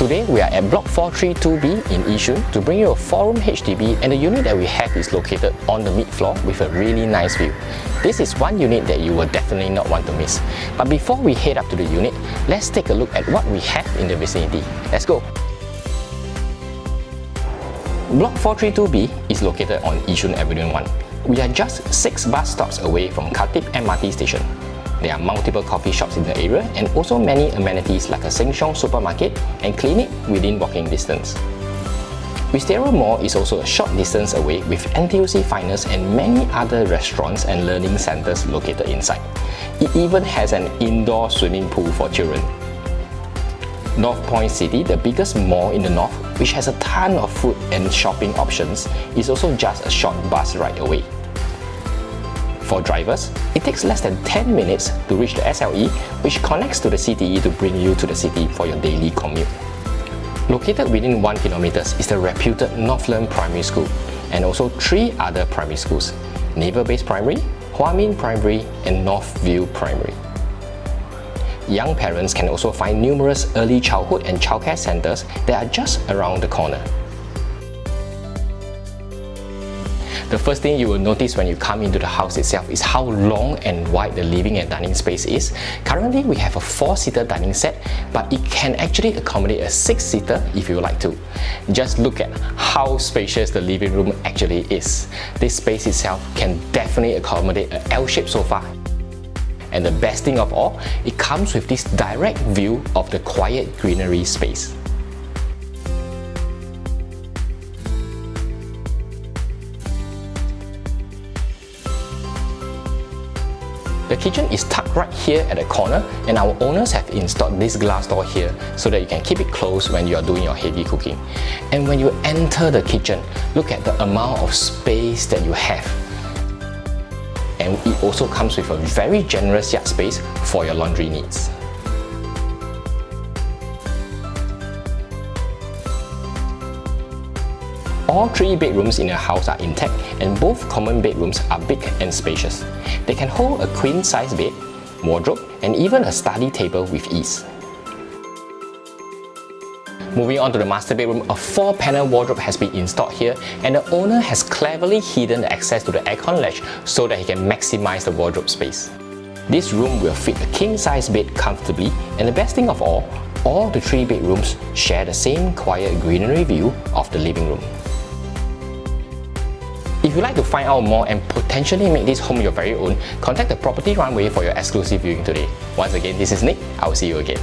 Today we are at Block 432B in Yishun to bring you a 4-room HDB, and the unit that we have is located on the mid-floor with a really nice view. This is one unit that you will definitely not want to miss. But before we head up to the unit, let's take a look at what we have in the vicinity. Let's go! Block 432B is located on Yishun Avenue 1. We are just 6 bus stops away from Khatib MRT station. There are multiple coffee shops in the area and also many amenities like a Cheng supermarket and clinic within walking distance. Wisteria Mall is also a short distance away with NTUC Finest and many other restaurants and learning centers located inside. It even has an indoor swimming pool for children. Northpoint City, the biggest mall in the north, which has a ton of food and shopping options, is also just a short bus ride away. For drivers, it takes less than 10 minutes to reach the SLE, which connects to the CTE to bring you to the city for your daily commute. Located within 1 kilometer is the reputed Northland Primary School and also 3 other primary schools: Naval Base Primary, Huamin Primary, and Northview Primary. Young parents can also find numerous early childhood and childcare centers that are just around the corner. The first thing you will notice when you come into the house itself is how long and wide the living and dining space is. Currently, we have a 4-seater dining set, but it can actually accommodate a 6-seater if you would like to. Just look at how spacious the living room actually is. This space itself can definitely accommodate an L-shaped sofa. And the best thing of all, it comes with this direct view of the quiet greenery space. The kitchen is tucked right here at the corner, and our owners have installed this glass door here so that you can keep it closed when you are doing your heavy cooking. And when you enter the kitchen, look at the amount of space that you have. And it also comes with a very generous yard space for your laundry needs. All 3 bedrooms in the house are intact, and both common bedrooms are big and spacious. They can hold a queen-size bed, wardrobe, and even a study table with ease. Moving on to the master bedroom, a 4-panel wardrobe has been installed here, and the owner has cleverly hidden the access to the aircon latch so that he can maximize the wardrobe space. This room will fit a king-size bed comfortably, and the best thing of all the 3 bedrooms share the same quiet greenery view of the living room. If you'd like to find out more and potentially make this home your very own, contact the Property Runway for your exclusive viewing today. Once again, this is Nick. I will see you again.